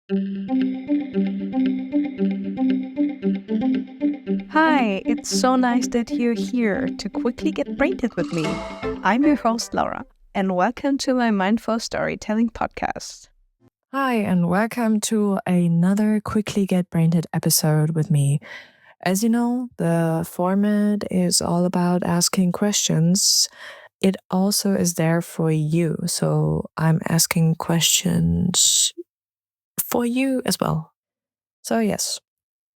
Hi, it's so nice that you're here to quickly get brainted with me. I'm your host, Laura, and welcome to my Mindful Storytelling podcast. Hi, and welcome to another Quickly Get Brainted episode with me. As you know, the format is all about asking questions. It also is there for you. So I'm asking questions for you as well. So, yes,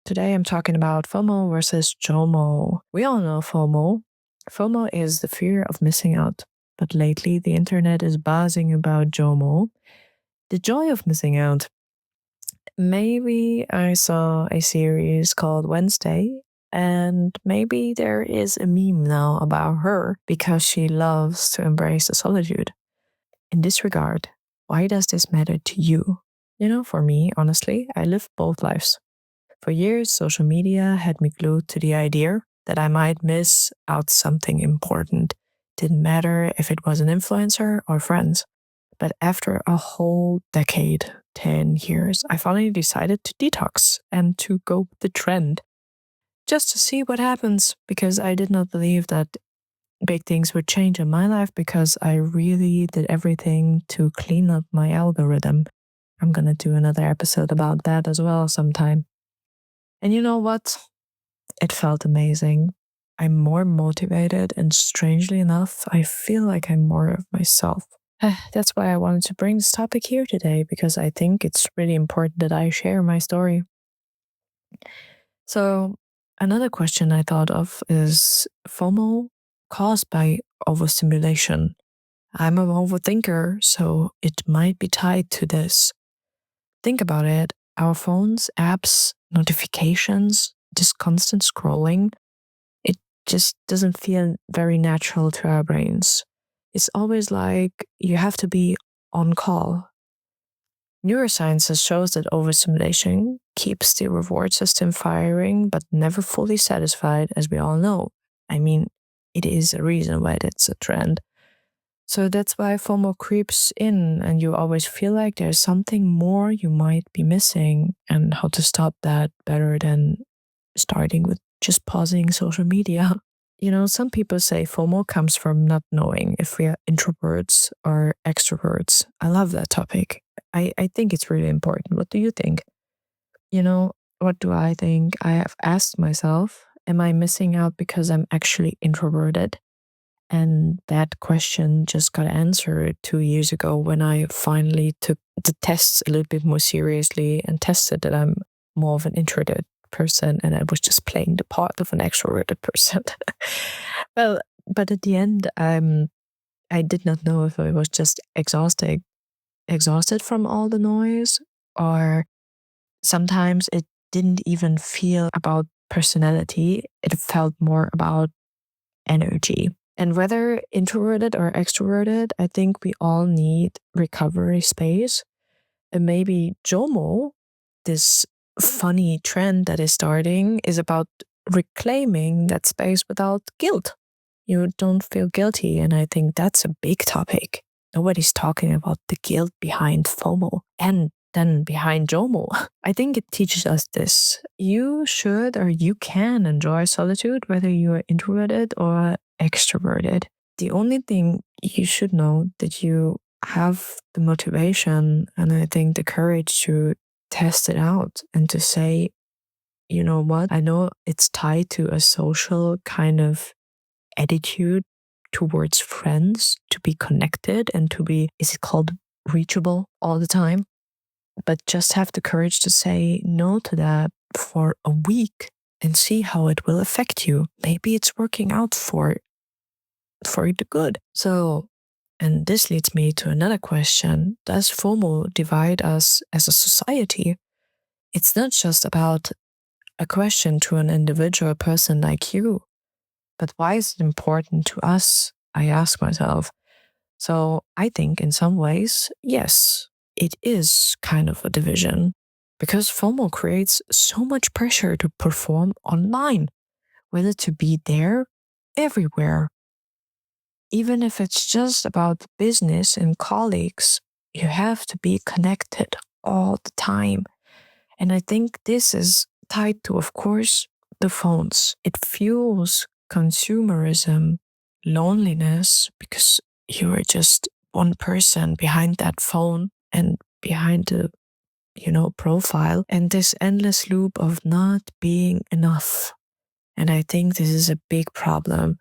today I'm talking about FOMO versus JOMO. We all know FOMO. FOMO is the fear of missing out. But lately, the internet is buzzing about JOMO, the joy of missing out. Maybe I saw a series called Wednesday, and maybe there is a meme now about her because she loves to embrace the solitude. In this regard, why does this matter to you? For me, honestly, I live both lives. For years, social media had me glued to the idea that I might miss out something important. Didn't matter if it was an influencer or friends. But after a whole decade, 10 years, I finally decided to detox and to go with the trend just to see what happens because I did not believe that big things would change in my life because I really did everything to clean up my algorithm. I'm going to do another episode about that as well sometime. And you know what? It felt amazing. I'm more motivated, and strangely enough, I feel like I'm more of myself. That's why I wanted to bring this topic here today, because I think it's really important that I share my story. So, another question I thought of is FOMO caused by overstimulation. I'm an overthinker, so it might be tied to this. Think about it. Our phones, apps, notifications, this constant scrolling, it just doesn't feel very natural to our brains. It's always like you have to be on call. Neuroscience shows that overstimulation keeps the reward system firing, but never fully satisfied, as we all know. I mean, it is a reason why that's a trend. So that's why FOMO creeps in, and you always feel like there's something more you might be missing, and how to stop that better than starting with just pausing social media. Some people say FOMO comes from not knowing if we are introverts or extroverts. I love that topic. I think it's really important. What do you think? What do I think? I have asked myself, am I missing out because I'm actually introverted? And that question just got answered 2 years ago when I finally took the tests a little bit more seriously and tested that I'm more of an introverted person and I was just playing the part of an extroverted person. Well, but at the end, I did not know if I was just exhausted from all the noise, or sometimes it didn't even feel about personality. It felt more about energy. And whether introverted or extroverted, I think we all need recovery space. And maybe JOMO, this funny trend that is starting, is about reclaiming that space without guilt. You don't feel guilty. And I think that's a big topic. Nobody's talking about the guilt behind FOMO and then behind JOMO. I think it teaches us this. You should or you can enjoy solitude, whether you are introverted or extroverted. The only thing you should know that you have the motivation and I think the courage to test it out and to say, you know what, I know it's tied to a social kind of attitude towards friends, to be connected and to be, is it called reachable all the time? But just have the courage to say no to that for a week and see how it will affect you. Maybe it's working out for the good. So, and this leads me to another question. Does FOMO divide us as a society? It's not just about a question to an individual person like you, but why is it important to us? I ask myself. So I think in some ways, yes, it is kind of a division because FOMO creates so much pressure to perform online, whether to be there everywhere. Even if it's just about business and colleagues, you have to be connected. all the time. And I think this is tied to, of course, the phones. It fuels consumerism, loneliness, because you are just one person behind that phone and behind the profile, and this endless loop of not being enough. And I think this is a big problem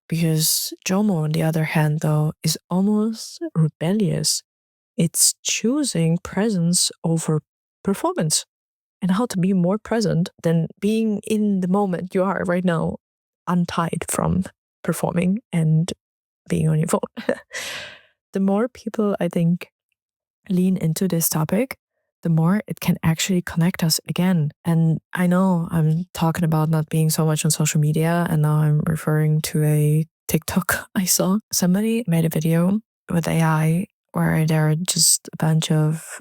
because JOMO, on the other hand, though, is almost rebellious. It's choosing presence over performance and how to be more present than being in the moment you are right now, untied from performing and being on your phone. The more people, I think, lean into this topic, the more it can actually connect us again. And I know I'm talking about not being so much on social media, and now I'm referring to a TikTok I saw. Somebody made a video with AI where there are just a bunch of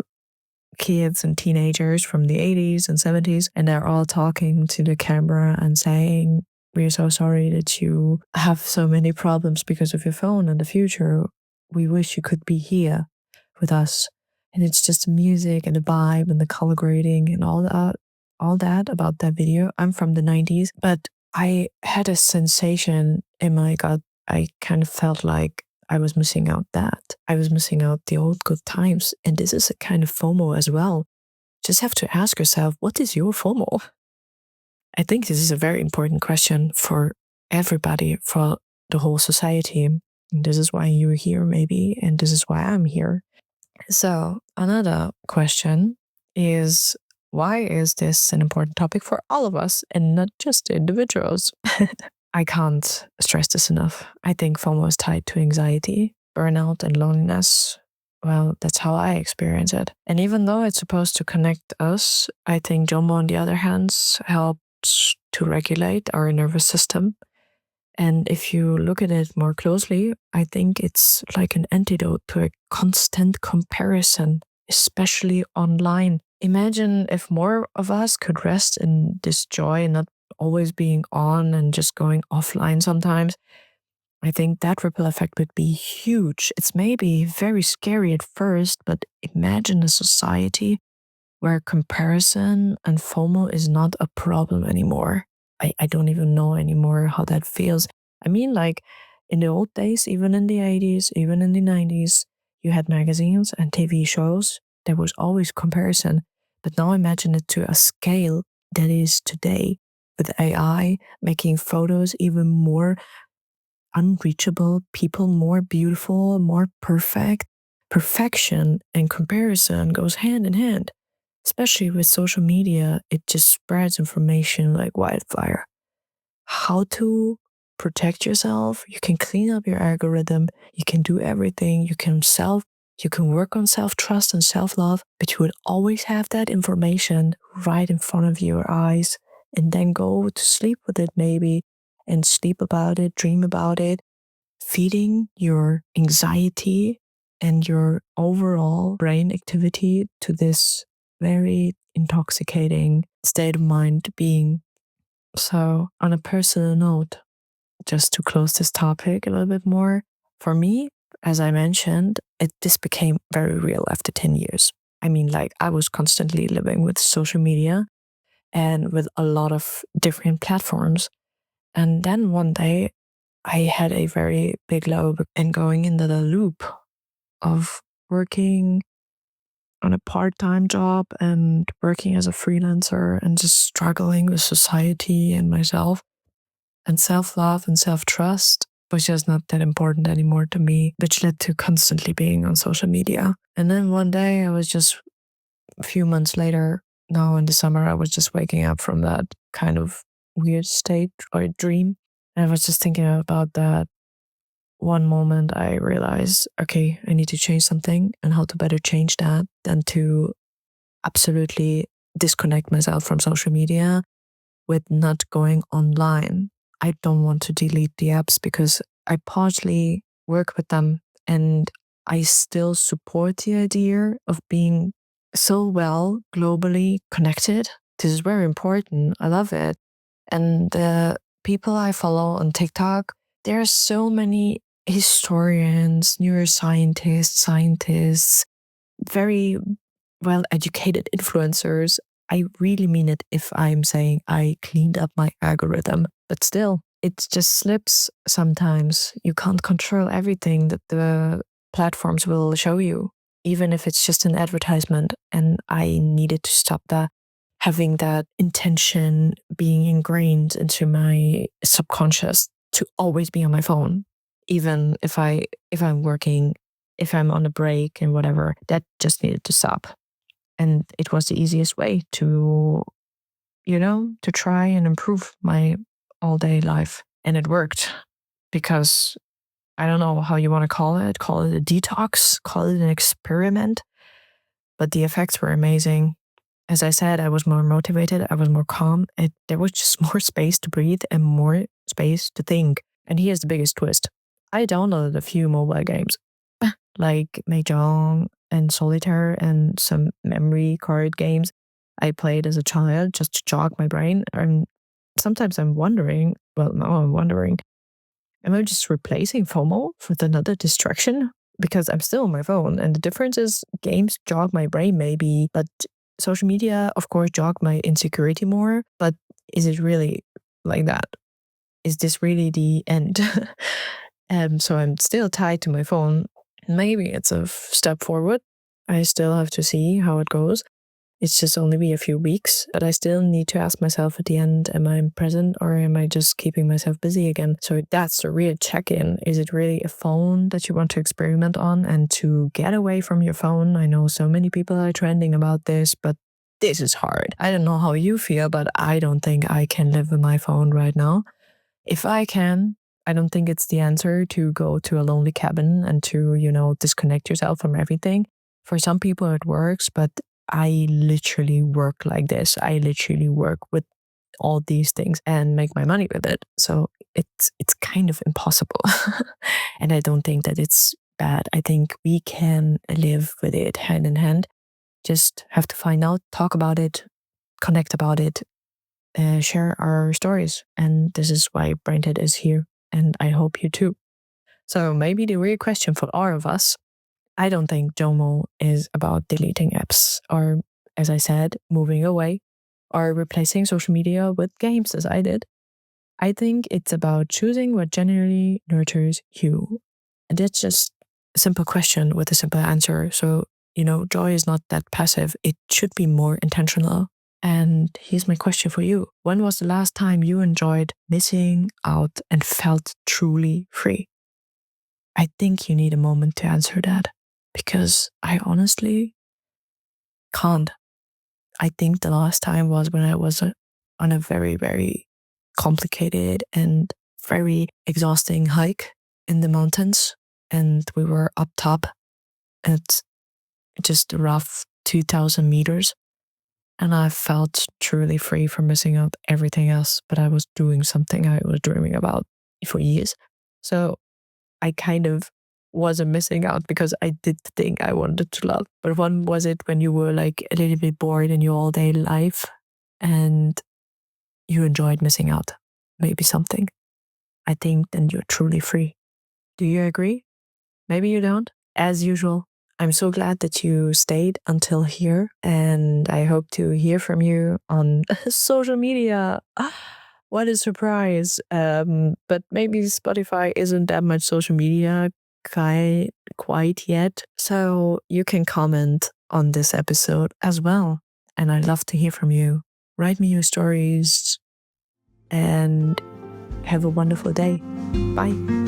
kids and teenagers from the 80s and 70s, and they're all talking to the camera and saying, "We're so sorry that you have so many problems because of your phone in the future. We wish you could be here with us." And it's just the music and the vibe and the color grading and all that about that video. I'm from the 90s, but I had a sensation in my gut. I kind of felt like I was missing out that. I was missing out the old good times. And this is a kind of FOMO as well. Just have to ask yourself, what is your FOMO? I think this is a very important question for everybody, for the whole society. And this is why you're here, maybe, and this is why I'm here. So, another question is, why is this an important topic for all of us and not just individuals? I can't stress this enough. I think FOMO is tied to anxiety, burnout, and loneliness. Well, that's how I experience it. And even though it's supposed to connect us, I think JOMO, on the other hand, helps to regulate our nervous system. And if you look at it more closely, I think it's like an antidote to a constant comparison, especially online. Imagine if more of us could rest in this joy and not always being on and just going offline sometimes. I think that ripple effect would be huge. It's maybe very scary at first, but imagine a society where comparison and FOMO is not a problem anymore. I don't even know anymore how that feels. I mean, like in the old days, even in the 80s, even in the 90s, you had magazines and TV shows. There was always comparison. But now imagine it to a scale that is today, with AI making photos even more unreachable, people more beautiful, more perfect. Perfection and comparison goes hand in hand. Especially with social media, it just spreads information like wildfire. How to protect yourself? You can clean up your algorithm, you can do everything, you can work on self-trust and self-love, but you would always have that information right in front of your eyes, and then go to sleep with it maybe, and sleep about it, dream about it, feeding your anxiety and your overall brain activity to this very intoxicating state of mind being. So, on a personal note, just to close this topic a little bit more, for me, as I mentioned, this became very real after 10 years. I mean, like, I was constantly living with social media and with a lot of different platforms. And then one day, I had a very big low and going into the loop of working on a part-time job and working as a freelancer and just struggling with society and myself, and self-love and self-trust was just not that important anymore to me, which led to constantly being on social media. And then one day I was just, a few months later, now in the summer, I was just waking up from that kind of weird state or dream. And I was just thinking about that. One moment I realized, okay, I need to change something, and how to better change that than to absolutely disconnect myself from social media with not going online. I don't want to delete the apps because I partially work with them, and I still support the idea of being so well globally connected. This is very important. I love it. And the people I follow on TikTok, there are so many historians, neuroscientists, scientists, very well-educated influencers. I really mean it if I'm saying I cleaned up my algorithm. But still, it just slips sometimes. You can't control everything that the platforms will show you, even if it's just an advertisement. And I needed to stop that, having that intention being ingrained into my subconscious to always be on my phone, even if I'm working, if I'm on a break and whatever. That just needed to stop. And it was the easiest way to, to try and improve my all day life. And it worked because I don't know how you want to call it a detox, call it an experiment, but the effects were amazing. As I said, I was more motivated, I was more calm, and there was just more space to breathe and more space to think. And here's the biggest twist. I downloaded a few mobile games, like Mahjong and Solitaire and some memory card games I played as a child just to jog my brain. And sometimes I'm wondering, am I just replacing FOMO with another distraction? Because I'm still on my phone, and the difference is games jog my brain maybe, but social media, of course, jog my insecurity more. But is it really like that? Is this really the end? So I'm still tied to my phone. Maybe it's a step forward. I still have to see how it goes. It's just only be a few weeks, but I still need to ask myself at the end, am I present or am I just keeping myself busy again? So that's the real check-in. Is it really a phone that you want to experiment on and to get away from your phone? I know so many people are trending about this, but this is hard. I don't know how you feel, but I don't think I can live with my phone right now. If I can, I don't think it's the answer to go to a lonely cabin and to, disconnect yourself from everything. For some people it works, but I literally work like this. I literally work with all these things and make my money with it. So it's kind of impossible. And I don't think that it's bad. I think we can live with it hand in hand. Just have to find out, talk about it, connect about it, share our stories. And this is why BRAINTED is here. And I hope you too. So maybe the real question for all of us, I don't think JOMO is about deleting apps or, as I said, moving away or replacing social media with games as I did. I think it's about choosing what genuinely nurtures you. And that's just a simple question with a simple answer. So, joy is not that passive. It should be more intentional. And here's my question for you. When was the last time you enjoyed missing out and felt truly free? I think you need a moment to answer that, because I honestly can't. I think the last time was when I was on a very, very complicated and very exhausting hike in the mountains. And we were up top at just a rough 2,000 meters. And I felt truly free from missing out everything else. But I was doing something I was dreaming about for years. So I kind of wasn't missing out because I did the thing I wanted to love. But when was it when you were like a little bit bored in your all day life and you enjoyed missing out? Maybe something. I think then you're truly free. Do you agree? Maybe you don't. As usual, I'm so glad that you stayed until here, and I hope to hear from you on social media. What a surprise. But maybe Spotify isn't that much social media quite yet. So you can comment on this episode as well. And I'd love to hear from you. Write me your stories and have a wonderful day. Bye.